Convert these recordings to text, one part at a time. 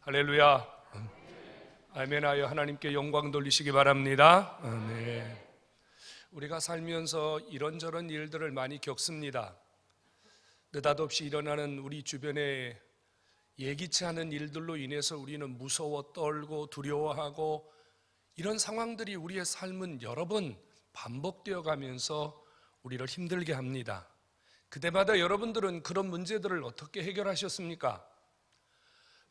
할렐루야. 아멘하여 하나님께 영광 돌리시기 바랍니다. 아멘. 우리가 살면서 이런저런 일들을 많이 겪습니다. 느닷없이 일어나는 우리 주변에 예기치 않은 일들로 인해서 우리는 무서워 떨고 두려워하고, 이런 상황들이 우리의 삶은 여러 번 반복되어 가면서 우리를 힘들게 합니다. 그때마다 여러분들은 그런 문제들을 어떻게 해결하셨습니까?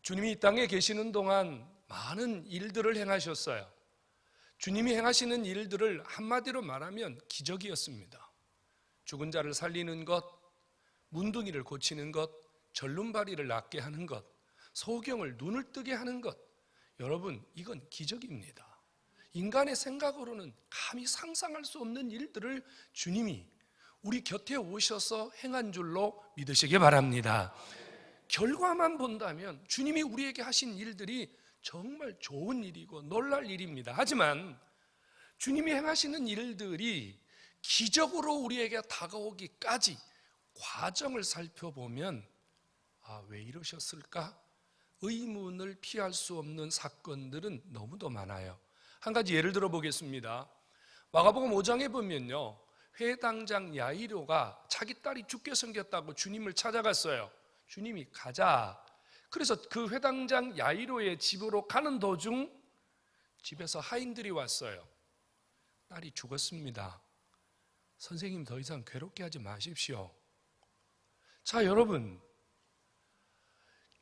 주님이 이 땅에 계시는 동안 많은 일들을 행하셨어요. 주님이 행하시는 일들을 한마디로 말하면 기적이었습니다. 죽은 자를 살리는 것, 문둥이를 고치는 것, 절름발이를 낫게 하는 것, 소경을 눈을 뜨게 하는 것, 여러분, 이건 기적입니다. 인간의 생각으로는 감히 상상할 수 없는 일들을 주님이 우리 곁에 오셔서 행한 줄로 믿으시기 바랍니다. 결과만 본다면 주님이 우리에게 하신 일들이 정말 좋은 일이고 놀랄 일입니다. 하지만 주님이 행하시는 일들이 기적으로 우리에게 다가오기까지 과정을 살펴보면 왜 이러셨을까? 의문을 피할 수 없는 사건들은 너무도 많아요. 한 가지 예를 들어 보겠습니다. 마가복음 5장에 보면요, 회당장 야이로가 자기 딸이 죽게 생겼다고 주님을 찾아갔어요. 주님이 가자. 그래서 그 회당장 야이로의 집으로 가는 도중 집에서 하인들이 왔어요. 딸이 죽었습니다. 선생님, 더 이상 괴롭게 하지 마십시오. 자, 여러분,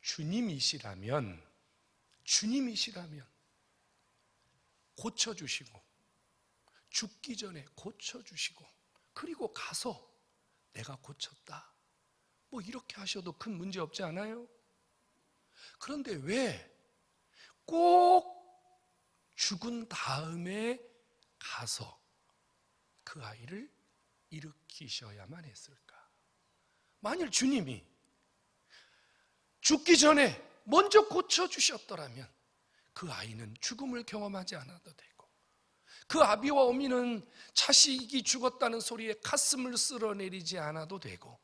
주님이시라면 고쳐주시고, 죽기 전에 고쳐주시고, 그리고 가서 내가 고쳤다, 이렇게 하셔도 큰 문제 없지 않아요? 그런데 왜 꼭 죽은 다음에 가서 그 아이를 일으키셔야만 했을까? 만일 주님이 죽기 전에 먼저 고쳐주셨더라면 그 아이는 죽음을 경험하지 않아도 되고, 그 아비와 어미는 자식이 죽었다는 소리에 가슴을 쓸어내리지 않아도 되고,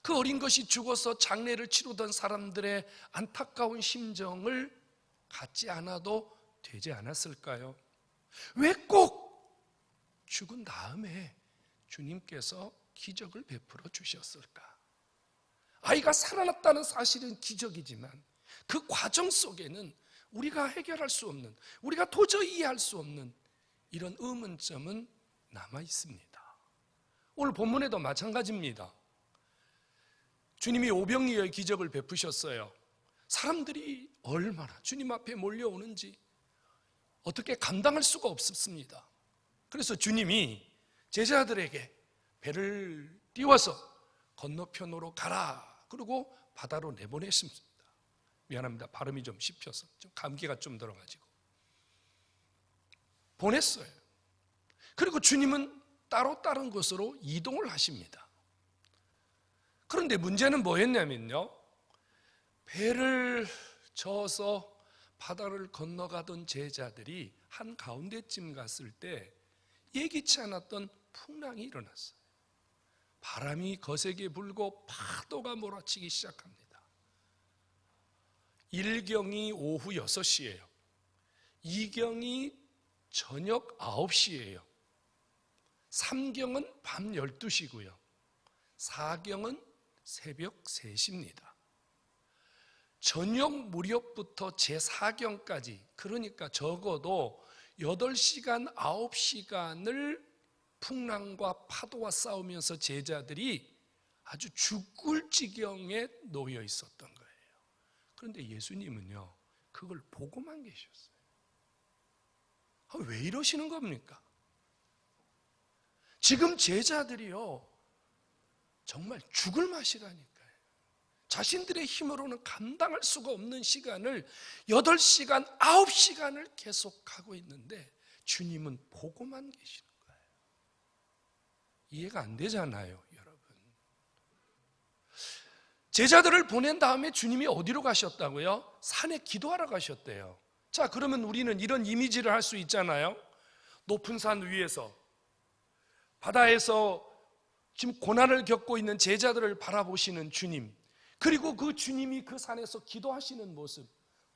그 어린 것이 죽어서 장례를 치르던 사람들의 안타까운 심정을 갖지 않아도 되지 않았을까요? 왜 꼭 죽은 다음에 주님께서 기적을 베풀어 주셨을까? 아이가 살아났다는 사실은 기적이지만 그 과정 속에는 우리가 해결할 수 없는, 우리가 도저히 이해할 수 없는 이런 의문점은 남아 있습니다. 오늘 본문에도 마찬가지입니다. 주님이 오병이어의 기적을 베푸셨어요. 사람들이 얼마나 주님 앞에 몰려오는지 어떻게 감당할 수가 없었습니다. 그래서 주님이 제자들에게 배를 띄워서 건너편으로 가라, 그리고 바다로 내보냈습니다. 미안합니다, 발음이 좀 씹혀서 감기가 좀 들어가지고 보냈어요. 그리고 주님은 따로 다른 곳으로 이동을 하십니다. 그런데 문제는 뭐였냐면요, 배를 저어서 바다를 건너가던 제자들이 한가운데쯤 갔을 때 예기치 않았던 풍랑이 일어났어요. 바람이 거세게 불고 파도가 몰아치기 시작합니다. 1경이 오후 6시예요. 2경이 저녁 9시예요. 3경은 밤 12시고요. 4경은 새벽 3시입니다. 저녁 무렵부터 제4경까지, 그러니까 적어도 8시간, 9시간을 풍랑과 파도와 싸우면서 제자들이 아주 죽을 지경에 놓여 있었던 거예요. 그런데 예수님은요, 그걸 보고만 계셨어요. 왜 이러시는 겁니까? 지금 제자들이요, 정말 죽을 맛이라니까요. 자신들의 힘으로는 감당할 수가 없는 시간을 8시간, 9시간을 계속하고 있는데 주님은 보고만 계시는 거예요. 이해가 안 되잖아요, 여러분. 제자들을 보낸 다음에 주님이 어디로 가셨다고요? 산에 기도하러 가셨대요. 자, 그러면 우리는 이런 이미지를 할 수 있잖아요. 높은 산 위에서, 바다에서 지금 고난을 겪고 있는 제자들을 바라보시는 주님, 그리고 그 주님이 그 산에서 기도하시는 모습,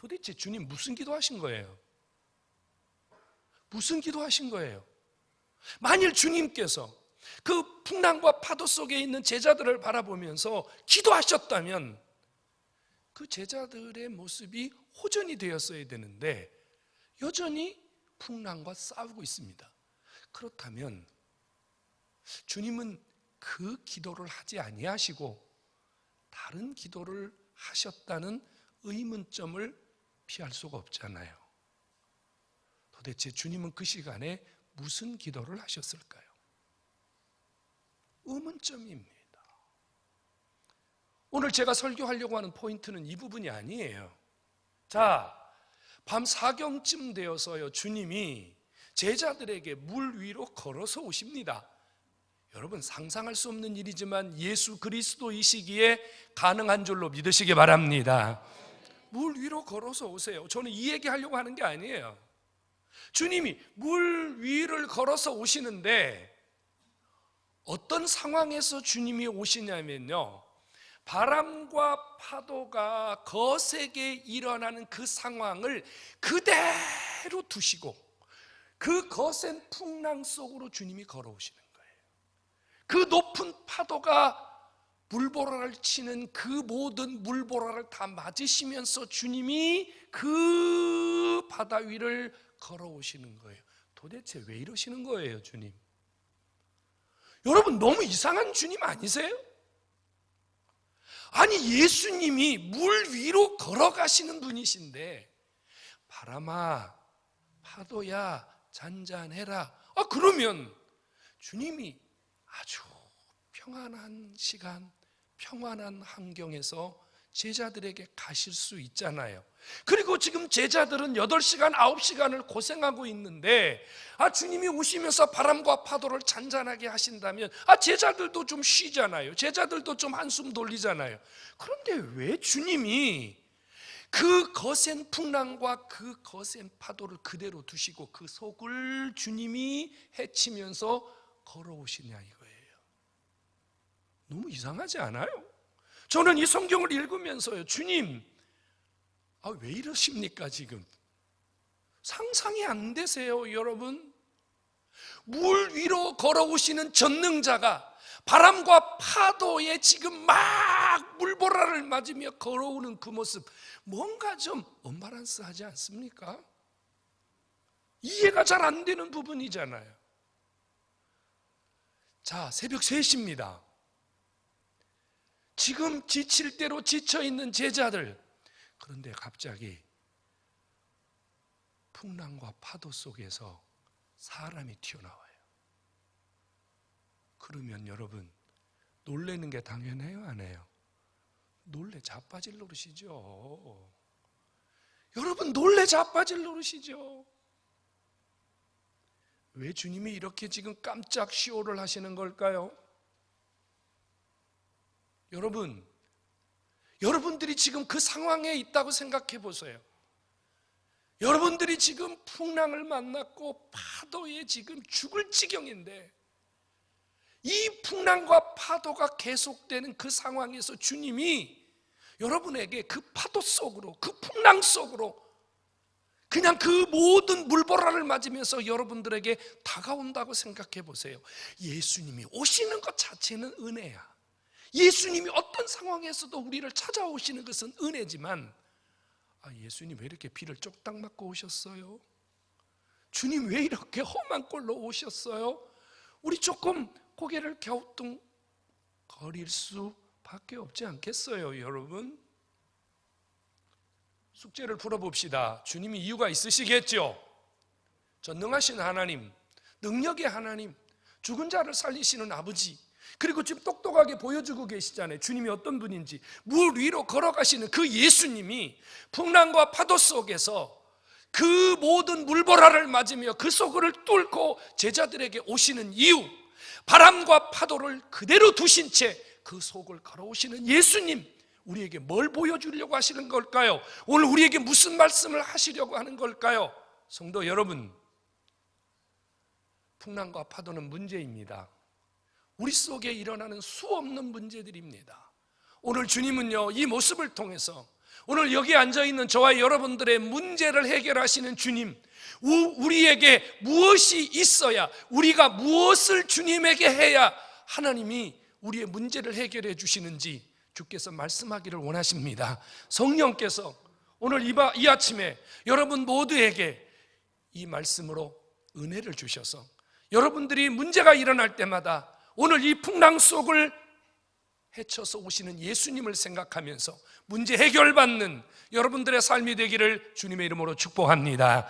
도대체 주님 무슨 기도하신 거예요? 무슨 기도하신 거예요? 만일 주님께서 그 풍랑과 파도 속에 있는 제자들을 바라보면서 기도하셨다면 그 제자들의 모습이 호전이 되었어야 되는데 여전히 풍랑과 싸우고 있습니다. 그렇다면 주님은 그 기도를 하지 아니하시고 다른 기도를 하셨다는 의문점을 피할 수가 없잖아요. 도대체 주님은 그 시간에 무슨 기도를 하셨을까요? 의문점입니다. 오늘 제가 설교하려고 하는 포인트는 이 부분이 아니에요. 자, 밤 4경쯤 되어서요, 주님이 제자들에게 물 위로 걸어서 오십니다. 여러분, 상상할 수 없는 일이지만 예수 그리스도이시기에 가능한 줄로 믿으시기 바랍니다. 물 위로 걸어서 오세요. 저는 이 얘기 하려고 하는 게 아니에요. 주님이 물 위를 걸어서 오시는데 어떤 상황에서 주님이 오시냐면요, 바람과 파도가 거세게 일어나는 그 상황을 그대로 두시고 그 거센 풍랑 속으로 주님이 걸어오시는 거예요. 그 높은 파도가 물보라를 치는 그 모든 물보라를 다 맞으시면서 주님이 그 바다 위를 걸어오시는 거예요. 도대체 왜 이러시는 거예요, 주님? 여러분, 너무 이상한 주님 아니세요? 아니, 예수님이 물 위로 걸어가시는 분이신데 바람아, 파도야, 잔잔해라. 그러면 주님이 아주 평안한 시간, 평안한 환경에서 제자들에게 가실 수 있잖아요. 그리고 지금 제자들은 8시간, 9시간을 고생하고 있는데 주님이 오시면서 바람과 파도를 잔잔하게 하신다면 제자들도 좀 쉬잖아요. 제자들도 좀 한숨 돌리잖아요. 그런데 왜 주님이 그 거센 풍랑과 그 거센 파도를 그대로 두시고 그 속을 주님이 헤치면서 걸어오시냐 이거예요. 너무 이상하지 않아요? 저는 이 성경을 읽으면서요, 주님, 왜 이러십니까 지금? 상상이 안 되세요, 여러분? 물 위로 걸어오시는 전능자가 바람과 파도에 지금 막 물보라를 맞으며 걸어오는 그 모습, 뭔가 좀 언밸런스하지 않습니까? 이해가 잘 안 되는 부분이잖아요. 자, 새벽 3시입니다. 지금 지칠 대로 지쳐있는 제자들, 그런데 갑자기 풍랑과 파도 속에서 사람이 튀어나와요. 그러면 여러분, 놀라는 게 당연해요, 안 해요? 놀래 자빠질 노릇이죠. 여러분, 놀래 자빠질 노릇이죠. 왜 주님이 이렇게 지금 깜짝 시호를 하시는 걸까요? 여러분들이 지금 그 상황에 있다고 생각해 보세요. 여러분들이 지금 풍랑을 만났고 파도에 지금 죽을 지경인데 이 풍랑과 파도가 계속되는 그 상황에서 주님이 여러분에게 그 파도 속으로, 그 풍랑 속으로 그냥 그 모든 물보라를 맞으면서 여러분들에게 다가온다고 생각해 보세요. 예수님이 오시는 것 자체는 은혜야. 예수님이 어떤 상황에서도 우리를 찾아오시는 것은 은혜지만 예수님 왜 이렇게 비를 쪽딱 맞고 오셨어요? 주님 왜 이렇게 험한 꼴로 오셨어요? 우리 조금 고개를 갸우뚱거릴 수밖에 없지 않겠어요, 여러분? 숙제를 풀어봅시다. 주님이 이유가 있으시겠죠? 전능하신 하나님, 능력의 하나님, 죽은 자를 살리시는 아버지, 그리고 지금 똑똑하게 보여주고 계시잖아요. 주님이 어떤 분인지. 물 위로 걸어가시는 그 예수님이 풍랑과 파도 속에서 그 모든 물보라를 맞으며 그 속을 뚫고 제자들에게 오시는 이유, 바람과 파도를 그대로 두신 채 그 속을 걸어오시는 예수님, 우리에게 뭘 보여주려고 하시는 걸까요? 오늘 우리에게 무슨 말씀을 하시려고 하는 걸까요? 성도 여러분, 풍랑과 파도는 문제입니다. 우리 속에 일어나는 수없는 문제들입니다. 오늘 주님은요, 이 모습을 통해서 오늘 여기 앉아있는 저와 여러분들의 문제를 해결하시는 주님, 우리에게 무엇이 있어야, 우리가 무엇을 주님에게 해야 하나님이 우리의 문제를 해결해 주시는지 주께서 말씀하기를 원하십니다. 성령께서 오늘 이 아침에 여러분 모두에게 이 말씀으로 은혜를 주셔서 여러분들이 문제가 일어날 때마다 오늘 이 풍랑 속을 헤쳐서 오시는 예수님을 생각하면서 문제 해결받는 여러분들의 삶이 되기를 주님의 이름으로 축복합니다.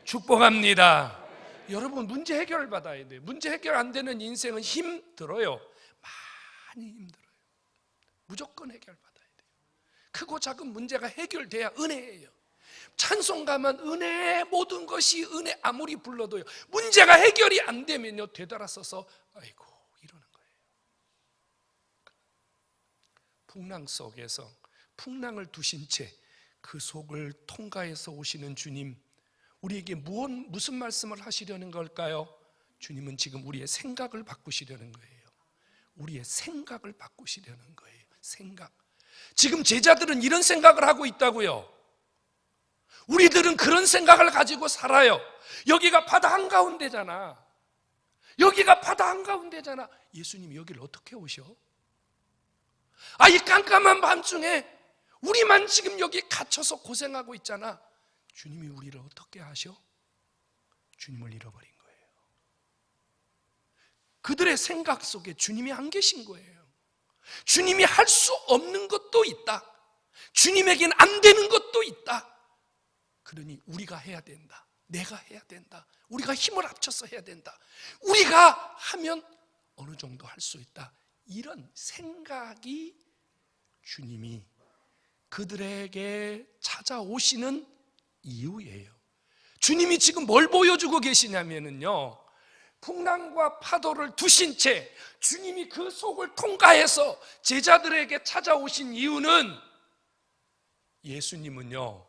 축복합니다. 여러분 문제 해결 받아야 돼요. 문제 해결 안 되는 인생은 힘들어요. 많이 힘들어요. 무조건 해결 받아야 돼요. 크고 작은 문제가 해결돼야 은혜예요. 찬송 가면 은혜, 모든 것이 은혜 아무리 불러도요, 문제가 해결이 안 되면요 되돌아서서 아이고 이러는 거예요. 풍랑 속에서 풍랑을 두신 채 그 속을 통과해서 오시는 주님, 우리에게 무슨 말씀을 하시려는 걸까요? 주님은 지금 우리의 생각을 바꾸시려는 거예요. 우리의 생각을 바꾸시려는 거예요. 생각. 지금 제자들은 이런 생각을 하고 있다고요. 우리들은 그런 생각을 가지고 살아요. 여기가 바다 한가운데잖아. 여기가 바다 한가운데잖아. 예수님이 여기를 어떻게 오셔? 이 깜깜한 밤중에 우리만 지금 여기 갇혀서 고생하고 있잖아. 주님이 우리를 어떻게 하셔? 주님을 잃어버린 거예요. 그들의 생각 속에 주님이 안 계신 거예요. 주님이 할 수 없는 것도 있다. 주님에겐 안 되는 것도 있다. 그러니 우리가 해야 된다. 내가 해야 된다. 우리가 힘을 합쳐서 해야 된다. 우리가 하면 어느 정도 할 수 있다. 이런 생각이 주님이 그들에게 찾아오시는 이유예요. 주님이 지금 뭘 보여주고 계시냐면요, 풍랑과 파도를 두신 채 주님이 그 속을 통과해서 제자들에게 찾아오신 이유는, 예수님은요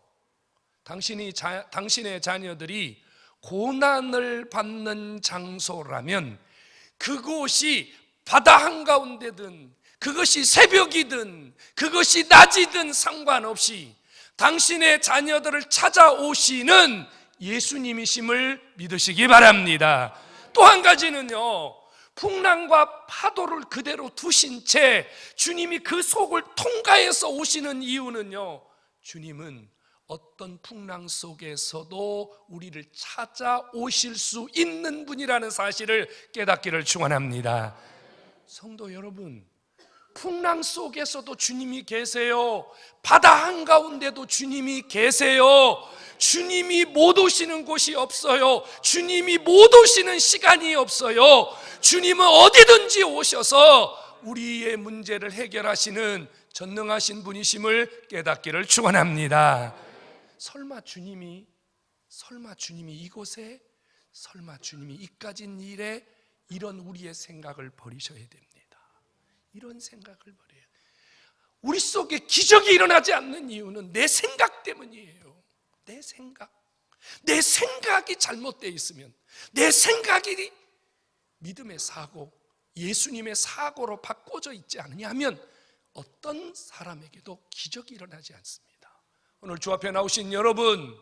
당신의 자녀들이 고난을 받는 장소라면 그곳이 바다 한가운데든 그것이 새벽이든 그것이 낮이든 상관없이 당신의 자녀들을 찾아오시는 예수님이심을 믿으시기 바랍니다. 또 한 가지는요, 풍랑과 파도를 그대로 두신 채 주님이 그 속을 통과해서 오시는 이유는요, 주님은 어떤 풍랑 속에서도 우리를 찾아오실 수 있는 분이라는 사실을 깨닫기를 축원합니다. 성도 여러분, 풍랑 속에서도 주님이 계세요. 바다 한가운데도 주님이 계세요. 주님이 못 오시는 곳이 없어요. 주님이 못 오시는 시간이 없어요. 주님은 어디든지 오셔서 우리의 문제를 해결하시는 전능하신 분이심을 깨닫기를 축원합니다. 설마 주님이 이곳에, 설마 주님이 이까진 일에 이런 우리의 생각을 버리셔야 됩니다. 이런 생각을 버려요. 우리 속에 기적이 일어나지 않는 이유는 내 생각 때문이에요. 내 생각이 잘못되어 있으면, 내 생각이 믿음의 사고, 예수님의 사고로 바꿔져 있지 않느냐면 어떤 사람에게도 기적이 일어나지 않습니다. 오늘 주 앞에 나오신 여러분,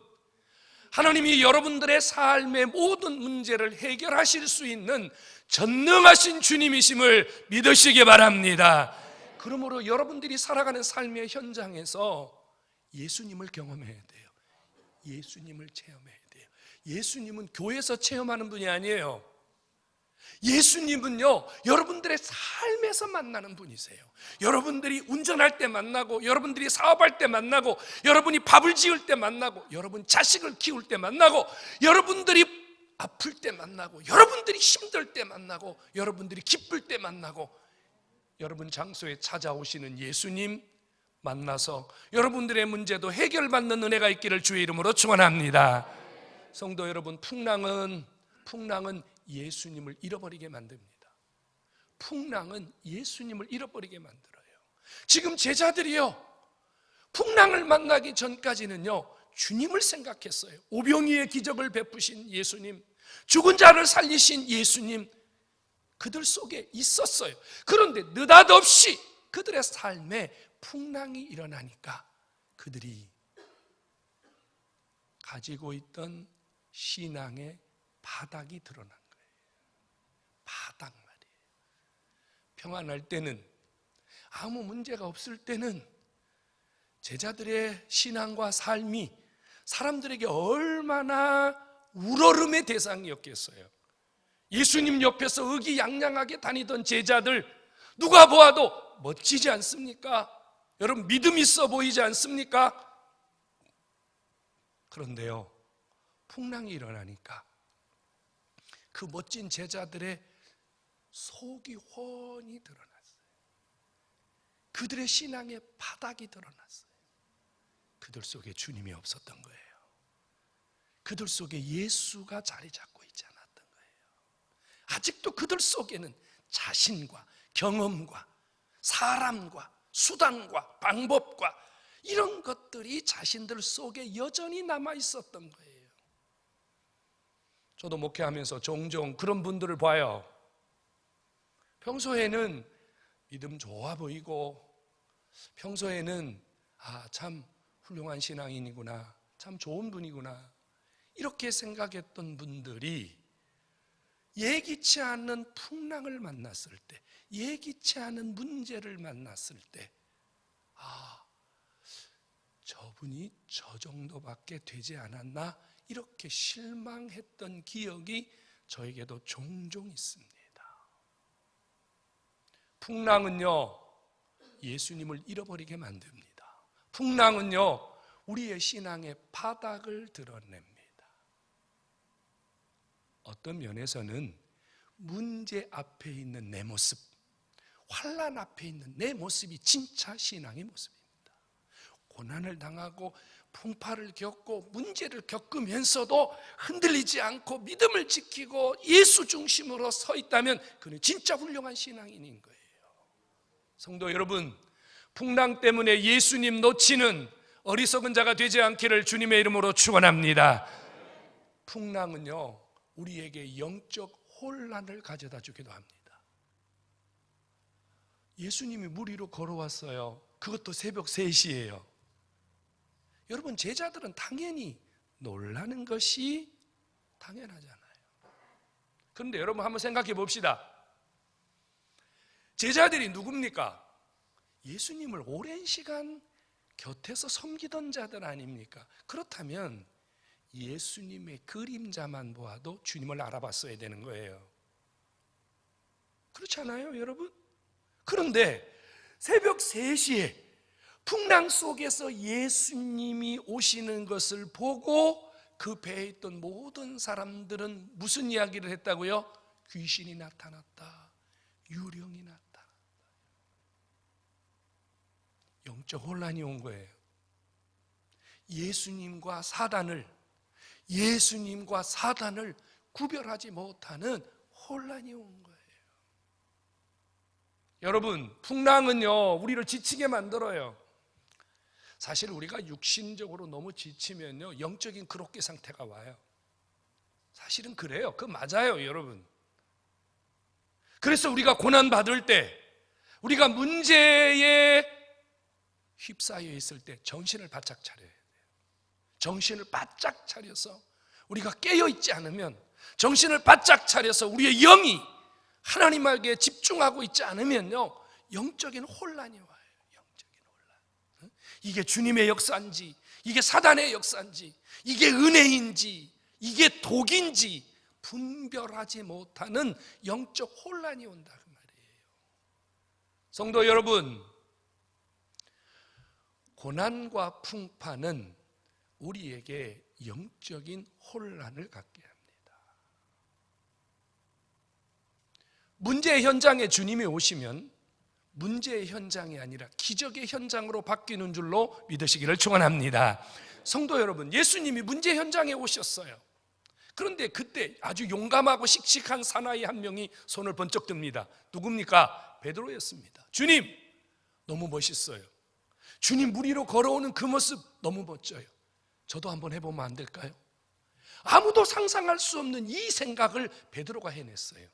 하나님이 여러분들의 삶의 모든 문제를 해결하실 수 있는 전능하신 주님이심을 믿으시기 바랍니다. 그러므로 여러분들이 살아가는 삶의 현장에서 예수님을 경험해야 돼요. 예수님을 체험해야 돼요. 예수님은 교회에서 체험하는 분이 아니에요. 예수님은요, 여러분들의 삶에서 만나는 분이세요. 여러분들이 운전할 때 만나고, 여러분들이 사업할 때 만나고, 여러분이 밥을 지을 때 만나고, 여러분 자식을 키울 때 만나고, 여러분들이 아플 때 만나고, 여러분들이 힘들 때 만나고, 여러분들이 기쁠 때 만나고, 여러분 장소에 찾아오시는 예수님 만나서 여러분들의 문제도 해결받는 은혜가 있기를 주의 이름으로 축원합니다. 성도 여러분, 풍랑은 예수님을 잃어버리게 만듭니다. 풍랑은 예수님을 잃어버리게 만들어요. 지금 제자들이요, 풍랑을 만나기 전까지는요 주님을 생각했어요. 오병이의 기적을 베푸신 예수님, 죽은 자를 살리신 예수님, 그들 속에 있었어요. 그런데 느닷없이 그들의 삶에 풍랑이 일어나니까 그들이 가지고 있던 신앙의 바닥이 드러난 거예요. 바닥 말이에요. 평안할 때는, 아무 문제가 없을 때는 제자들의 신앙과 삶이 사람들에게 얼마나 우러름의 대상이었겠어요. 예수님 옆에서 의기양양하게 다니던 제자들, 누가 보아도 멋지지 않습니까? 여러분, 믿음 있어 보이지 않습니까? 그런데요, 풍랑이 일어나니까 그 멋진 제자들의 속이 훤히 드러났어요. 그들의 신앙의 바닥이 드러났어요. 그들 속에 주님이 없었던 거예요. 그들 속에 예수가 자리 잡고 있지 않았던 거예요. 아직도 그들 속에는 자신과 경험과 사람과 수단과 방법과 이런 것들이 자신들 속에 여전히 남아 있었던 거예요. 저도 목회하면서 종종 그런 분들을 봐요. 평소에는 믿음 좋아 보이고, 평소에는 참 훌륭한 신앙인이구나, 참 좋은 분이구나, 이렇게 생각했던 분들이 예기치 않은 풍랑을 만났을 때, 예기치 않은 문제를 만났을 때, 저분이 저 정도밖에 되지 않았나, 이렇게 실망했던 기억이 저에게도 종종 있습니다. 풍랑은요, 예수님을 잃어버리게 만듭니다. 풍랑은요, 우리의 신앙의 바닥을 드러냅니다. 어떤 면에서는 문제 앞에 있는 내 모습, 환난 앞에 있는 내 모습이 진짜 신앙의 모습입니다. 고난을 당하고 풍파를 겪고 문제를 겪으면서도 흔들리지 않고 믿음을 지키고 예수 중심으로 서 있다면 그는 진짜 훌륭한 신앙인인 거예요. 성도 여러분, 풍랑 때문에 예수님 놓치는 어리석은 자가 되지 않기를 주님의 이름으로 축원합니다. 풍랑은요, 우리에게 영적 혼란을 가져다 주기도 합니다. 예수님이 물 위로 걸어왔어요. 그것도 새벽 3시예요. 여러분, 제자들은 당연히 놀라는 것이 당연하잖아요. 그런데 여러분, 한번 생각해 봅시다. 제자들이 누굽니까? 예수님을 오랜 시간 곁에서 섬기던 자들 아닙니까? 그렇다면 예수님의 그림자만 보아도 주님을 알아봤어야 되는 거예요. 그렇지 않아요, 여러분? 그런데 새벽 3시에 풍랑 속에서 예수님이 오시는 것을 보고 그 배에 있던 모든 사람들은 무슨 이야기를 했다고요? 귀신이 나타났다, 유령이 나타났다. 영적 혼란이 온 거예요. 예수님과 사단을 구별하지 못하는 혼란이 온 거예요. 여러분, 풍랑은요, 우리를 지치게 만들어요. 사실 우리가 육신적으로 너무 지치면요, 영적인 그로기 상태가 와요. 사실은 그래요. 그거 맞아요, 여러분. 그래서 우리가 고난받을 때, 우리가 문제에 휩싸여 있을 때 정신을 바짝 차려야 돼요. 정신을 바짝 차려서 우리가 깨어있지 않으면, 정신을 바짝 차려서 우리의 영이 하나님에게 집중하고 있지 않으면요, 영적인 혼란이 와요. 영적인 혼란. 이게 주님의 역사인지, 이게 사단의 역사인지, 이게 은혜인지, 이게 독인지 분별하지 못하는 영적 혼란이 온다 그 말이에요. 성도 여러분, 고난과 풍파는 우리에게 영적인 혼란을 갖게 합니다. 문제의 현장에 주님이 오시면 문제의 현장이 아니라 기적의 현장으로 바뀌는 줄로 믿으시기를 축원합니다. 성도 여러분, 예수님이 문제 현장에 오셨어요. 그런데 그때 아주 용감하고 씩씩한 사나이 한 명이 손을 번쩍 듭니다. 누굽니까? 베드로였습니다. 주님, 너무 멋있어요. 주님 물 위로 걸어오는 그 모습 너무 멋져요. 저도 한번 해보면 안 될까요? 아무도 상상할 수 없는 이 생각을 베드로가 해냈어요.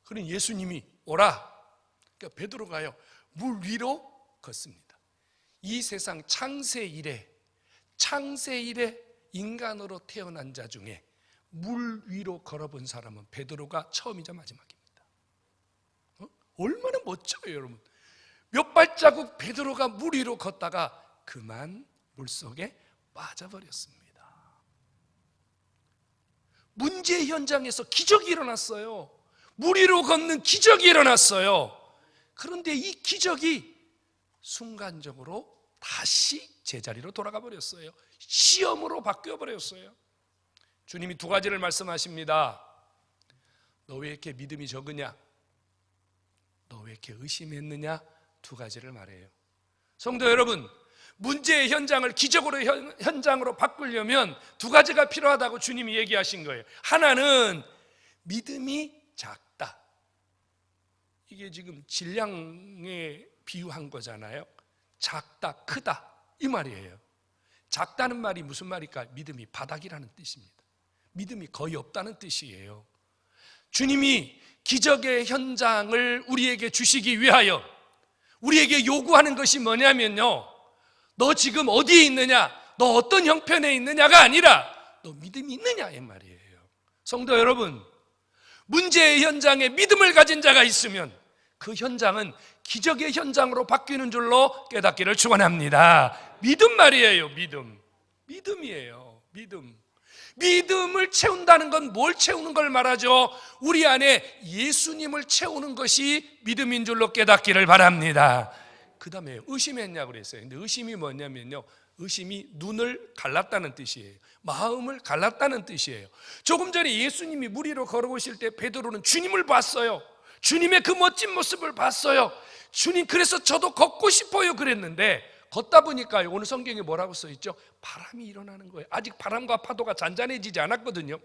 그러니 예수님이 오라. 그러니까 베드로가요, 물 위로 걷습니다. 이 세상 창세 이래 인간으로 태어난 자 중에 물 위로 걸어본 사람은 베드로가 처음이자 마지막입니다. 얼마나 멋져요, 여러분. 몇 발자국 베드로가 물 위로 걷다가 그만 물속에 빠져버렸습니다. 문제 현장에서 기적이 일어났어요. 물 위로 걷는 기적이 일어났어요. 그런데 이 기적이 순간적으로 다시 제자리로 돌아가 버렸어요. 시험으로 바뀌어 버렸어요. 주님이 두 가지를 말씀하십니다. 너 왜 이렇게 믿음이 적으냐? 너 왜 이렇게 의심했느냐? 두 가지를 말해요. 성도 여러분, 문제의 현장을 기적으로 현장으로 바꾸려면 두 가지가 필요하다고 주님이 얘기하신 거예요. 하나는 믿음이 작다. 이게 지금 질량에 비유한 거잖아요. 작다, 크다 이 말이에요. 작다는 말이 무슨 말일까? 믿음이 바닥이라는 뜻입니다. 믿음이 거의 없다는 뜻이에요. 주님이 기적의 현장을 우리에게 주시기 위하여 우리에게 요구하는 것이 뭐냐면요, 너 지금 어디에 있느냐, 너 어떤 형편에 있느냐가 아니라 너 믿음이 있느냐 이 말이에요. 성도 여러분, 문제의 현장에 믿음을 가진 자가 있으면 그 현장은 기적의 현장으로 바뀌는 줄로 깨닫기를 축원합니다. 믿음 말이에요. 믿음이에요. 믿음을 채운다는 건 뭘 채우는 걸 말하죠? 우리 안에 예수님을 채우는 것이 믿음인 줄로 깨닫기를 바랍니다. 그 다음에 의심했냐고 그랬어요. 근데 의심이 뭐냐면요, 의심이 눈을 갈랐다는 뜻이에요. 마음을 갈랐다는 뜻이에요. 조금 전에 예수님이 물 위로 걸어오실 때 베드로는 주님을 봤어요. 주님의 그 멋진 모습을 봤어요. 주님, 그래서 저도 걷고 싶어요 그랬는데 걷다 보니까 오늘 성경에 뭐라고 써있죠? 바람이 일어나는 거예요. 아직 바람과 파도가 잔잔해지지 않았거든요.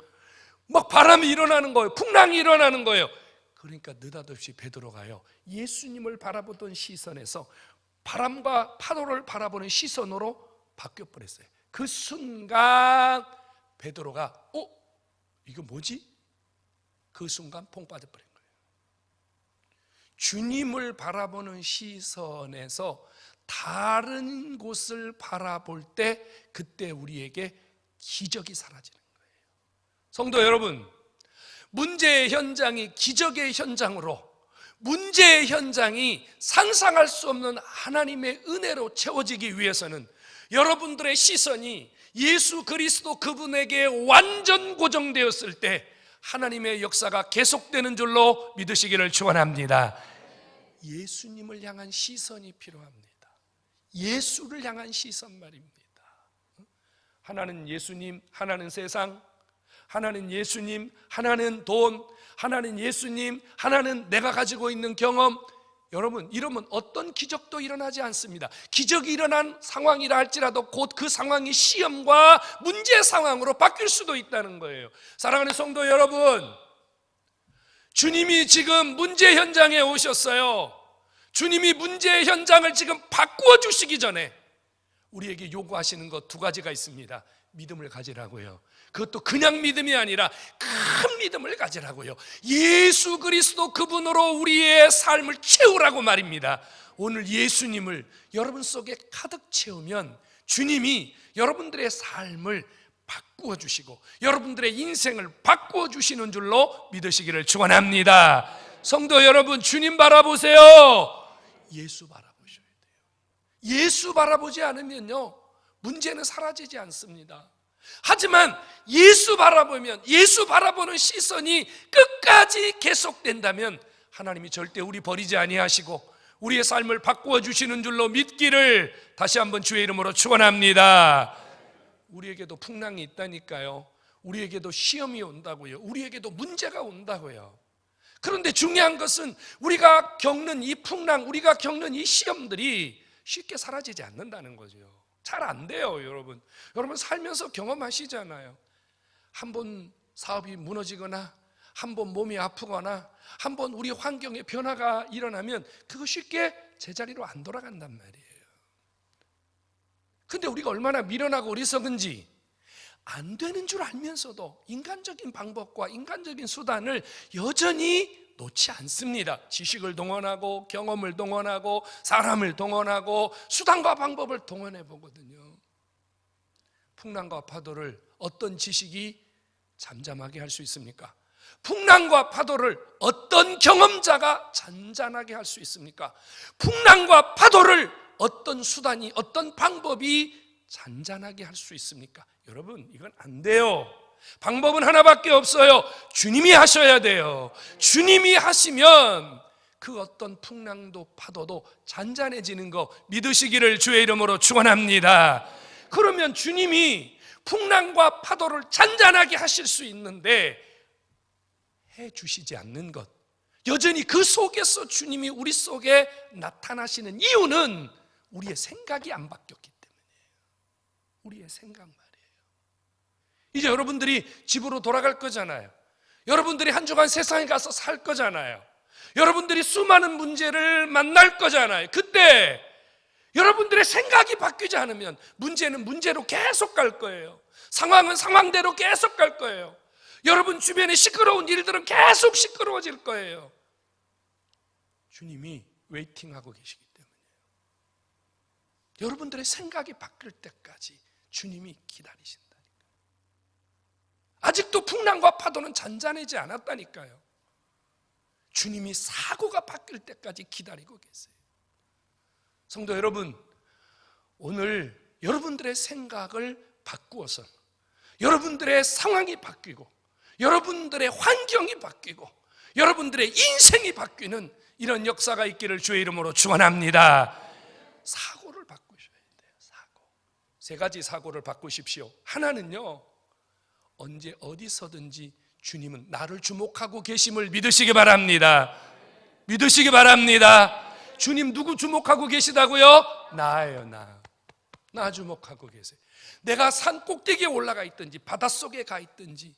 막 바람이 일어나는 거예요. 풍랑이 일어나는 거예요. 그러니까 느닷없이 베드로가요, 예수님을 바라보던 시선에서 바람과 파도를 바라보는 시선으로 바뀌어 버렸어요. 그 순간 베드로가 이거 뭐지? 그 순간 퐁 빠져버린 거예요. 주님을 바라보는 시선에서 다른 곳을 바라볼 때 그때 우리에게 기적이 사라지는 거예요. 성도 여러분, 문제의 현장이 기적의 현장으로, 문제의 현장이 상상할 수 없는 하나님의 은혜로 채워지기 위해서는 여러분들의 시선이 예수 그리스도 그분에게 완전 고정되었을 때 하나님의 역사가 계속되는 줄로 믿으시기를 축원합니다. 예수님을 향한 시선이 필요합니다. 예수를 향한 시선 말입니다. 하나는 예수님, 하나는 세상, 하나는 예수님, 하나는 돈, 하나는 예수님, 하나는 내가 가지고 있는 경험. 여러분, 이러면 어떤 기적도 일어나지 않습니다. 기적이 일어난 상황이라 할지라도 곧 그 상황이 시험과 문제 상황으로 바뀔 수도 있다는 거예요. 사랑하는 성도 여러분, 주님이 지금 문제 현장에 오셨어요. 주님이 문제의 현장을 지금 바꾸어 주시기 전에 우리에게 요구하시는 것 두 가지가 있습니다. 믿음을 가지라고요. 그것도 그냥 믿음이 아니라 큰 믿음을 가지라고요. 예수 그리스도 그분으로 우리의 삶을 채우라고 말입니다. 오늘 예수님을 여러분 속에 가득 채우면 주님이 여러분들의 삶을 바꾸어 주시고 여러분들의 인생을 바꾸어 주시는 줄로 믿으시기를 축원합니다. 성도 여러분, 주님 바라보세요. 예수 바라보셔야 돼요. 예수 바라보지 않으면요, 문제는 사라지지 않습니다. 하지만 예수 바라보면, 예수 바라보는 시선이 끝까지 계속된다면 하나님이 절대 우리 버리지 아니하시고 우리의 삶을 바꾸어 주시는 줄로 믿기를 다시 한번 주의 이름으로 축원합니다. 우리에게도 풍랑이 있다니까요. 우리에게도 시험이 온다고요. 우리에게도 문제가 온다고요. 그런데 중요한 것은 우리가 겪는 이 풍랑, 우리가 겪는 이 시험들이 쉽게 사라지지 않는다는 거죠. 잘 안 돼요, 여러분. 여러분 살면서 경험하시잖아요. 한번 사업이 무너지거나, 한번 몸이 아프거나, 한번 우리 환경에 변화가 일어나면 그거 쉽게 제자리로 안 돌아간단 말이에요. 근데 우리가 얼마나 미련하고 어리석은지 안 되는 줄 알면서도 인간적인 방법과 인간적인 수단을 여전히 놓지 않습니다. 지식을 동원하고 경험을 동원하고 사람을 동원하고 수단과 방법을 동원해 보거든요. 풍랑과 파도를 어떤 지식이 잠잠하게 할 수 있습니까? 풍랑과 파도를 어떤 경험자가 잔잔하게 할 수 있습니까? 풍랑과 파도를 어떤 수단이, 어떤 방법이 잔잔하게 할 수 있습니까? 여러분, 이건 안 돼요. 방법은 하나밖에 없어요. 주님이 하셔야 돼요. 주님이 하시면 그 어떤 풍랑도 파도도 잔잔해지는 거 믿으시기를 주의 이름으로 축원합니다. 그러면 주님이 풍랑과 파도를 잔잔하게 하실 수 있는데 해 주시지 않는 것, 여전히 그 속에서 주님이 우리 속에 나타나시는 이유는 우리의 생각이 안 바뀌었기 때문이에요. 우리의 생각 말이에요. 이제 여러분들이 집으로 돌아갈 거잖아요. 여러분들이 한 주간 세상에 가서 살 거잖아요. 여러분들이 수많은 문제를 만날 거잖아요. 그때 여러분들의 생각이 바뀌지 않으면 문제는 문제로 계속 갈 거예요. 상황은 상황대로 계속 갈 거예요. 여러분 주변에 시끄러운 일들은 계속 시끄러워질 거예요. 주님이 웨이팅하고 계시기 때문이에요. 여러분들의 생각이 바뀔 때까지 주님이 기다리신다니까요. 아직도 풍랑과 파도는 잔잔하지 않았다니까요. 주님이 사고가 바뀔 때까지 기다리고 계세요. 성도 여러분, 오늘 여러분들의 생각을 바꾸어서 여러분들의 상황이 바뀌고 여러분들의 환경이 바뀌고 여러분들의 인생이 바뀌는 이런 역사가 있기를 주의 이름으로 축원합니다. 사고를 바꾸셔야 돼요. 사고. 세 가지 사고를 바꾸십시오. 하나는요, 언제 어디서든지 주님은 나를 주목하고 계심을 믿으시기 바랍니다. 믿으시기 바랍니다. 주님 누구 주목하고 계시다고요? 나예요. 나 주목하고 계세요. 내가 산 꼭대기에 올라가 있든지 바닷속에 가 있든지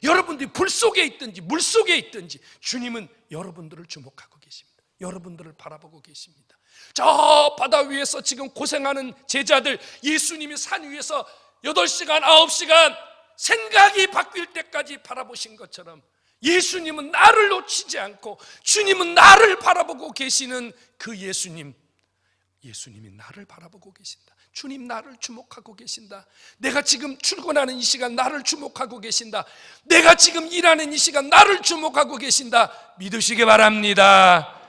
여러분들이 불 속에 있든지 물 속에 있든지 주님은 여러분들을 주목하고 계십니다. 여러분들을 바라보고 계십니다. 저 바다 위에서 지금 고생하는 제자들, 예수님이 산 위에서 8시간 9시간 생각이 바뀔 때까지 바라보신 것처럼 예수님은 나를 놓치지 않고 주님은 나를 바라보고 계시는 그 예수님이 나를 바라보고 계신다. 주님 나를 주목하고 계신다. 내가 지금 출근하는 이 시간 나를 주목하고 계신다. 내가 지금 일하는 이 시간 나를 주목하고 계신다. 믿으시기 바랍니다.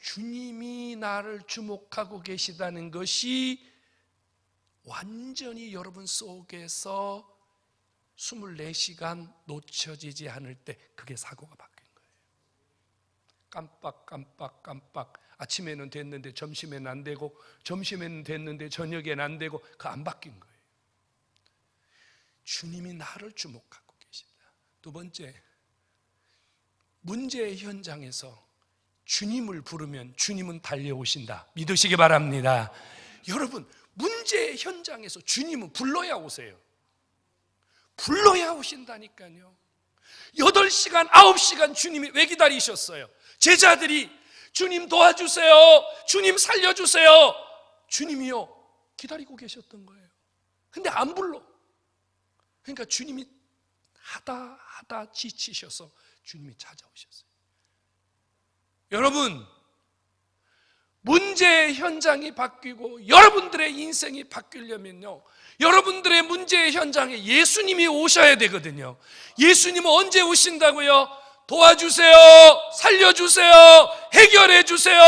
주님이 나를 주목하고 계시다는 것이 완전히 여러분 속에서 24시간 놓쳐지지 않을 때 그게 사고가 바뀐 거예요. 깜빡 아침에는 됐는데 점심에는 안 되고 점심에는 됐는데 저녁에는 안 되고 그거 안 바뀐 거예요. 주님이 나를 주목하고 계신다. 두 번째, 문제의 현장에서 주님을 부르면 주님은 달려오신다. 믿으시기 바랍니다. 여러분, 문제의 현장에서 주님은 불러야 오세요. 불러야 오신다니까요. 8시간 9시간 주님이 왜 기다리셨어요? 제자들이 주님 도와주세요, 주님 살려주세요, 주님이요 기다리고 계셨던 거예요. 근데 안 불러. 그러니까 주님이 하다 지치셔서 주님이 찾아오셨어요. 여러분, 문제의 현장이 바뀌고 여러분들의 인생이 바뀌려면요, 여러분들의 문제의 현장에 예수님이 오셔야 되거든요. 예수님은 언제 오신다고요? 도와주세요, 살려주세요, 해결해주세요.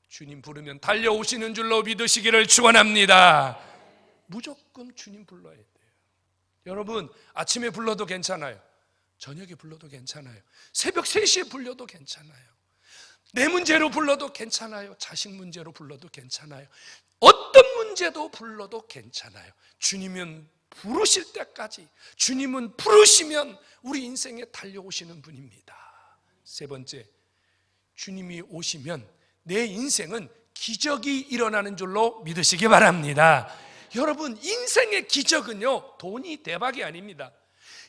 주님 부르면 달려오시는 줄로 믿으시기를 축원합니다. 무조건 주님 불러야 돼요. 여러분, 아침에 불러도 괜찮아요. 저녁에 불러도 괜찮아요. 새벽 3시에 불러도 괜찮아요. 내 문제로 불러도 괜찮아요. 자식 문제로 불러도 괜찮아요. 어떤 문제도 불러도 괜찮아요. 주님은 부르실 때까지, 주님은 부르시면 우리 인생에 달려오시는 분입니다. 세 번째, 주님이 오시면 내 인생은 기적이 일어나는 줄로 믿으시기 바랍니다. 여러분, 인생의 기적은요, 돈이 대박이 아닙니다.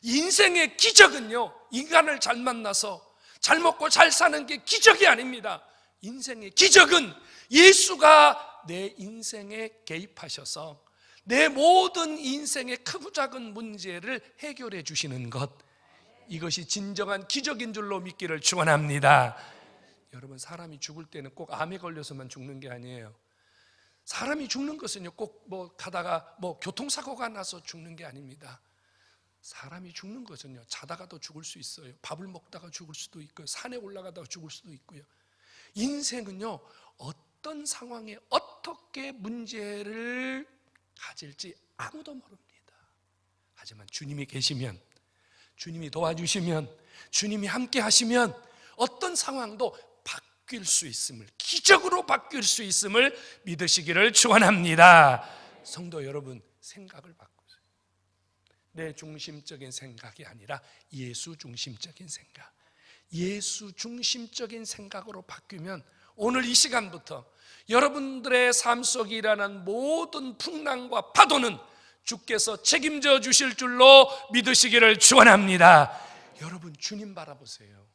인생의 기적은요, 인간을 잘 만나서 잘 먹고 잘 사는 게 기적이 아닙니다. 인생의 기적은 예수가 내 인생에 개입하셔서 내 모든 인생의 크고 작은 문제를 해결해 주시는 것, 이것이 진정한 기적인 줄로 믿기를 축원합니다. 여러분, 사람이 죽을 때는 꼭 암에 걸려서만 죽는 게 아니에요. 사람이 죽는 것은요, 꼭 가다가 교통사고가 나서 죽는 게 아닙니다. 사람이 죽는 것은요, 자다가도 죽을 수 있어요. 밥을 먹다가 죽을 수도 있고요. 산에 올라가다가 죽을 수도 있고요. 인생은요, 어떤 상황에 어떻게 문제를 가질지 아무도 모릅니다. 하지만 주님이 계시면, 주님이 도와주시면, 주님이 함께 하시면 어떤 상황도 바뀔 수 있음을, 기적으로 바뀔 수 있음을 믿으시기를 축원합니다. 성도 여러분, 생각을 바꾸세요. 내 중심적인 생각이 아니라 예수 중심적인 생각, 예수 중심적인 생각으로 바뀌면 오늘 이 시간부터 여러분들의 삶 속에 일어난 모든 풍랑과 파도는 주께서 책임져 주실 줄로 믿으시기를 축원합니다. 여러분, 주님 바라보세요.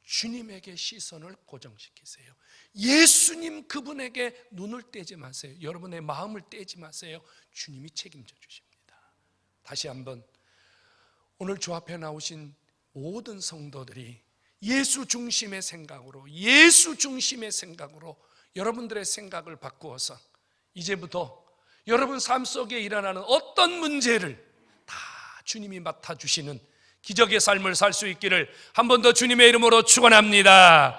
주님에게 시선을 고정시키세요. 예수님, 그분에게 눈을 떼지 마세요. 여러분의 마음을 떼지 마세요. 주님이 책임져 주십니다. 다시 한번, 오늘 주 앞에 나오신 모든 성도들이 예수 중심의 생각으로, 예수 중심의 생각으로 여러분들의 생각을 바꾸어서 이제부터 여러분 삶 속에 일어나는 어떤 문제를 다 주님이 맡아주시는 기적의 삶을 살 수 있기를 한 번 더 주님의 이름으로 축원합니다.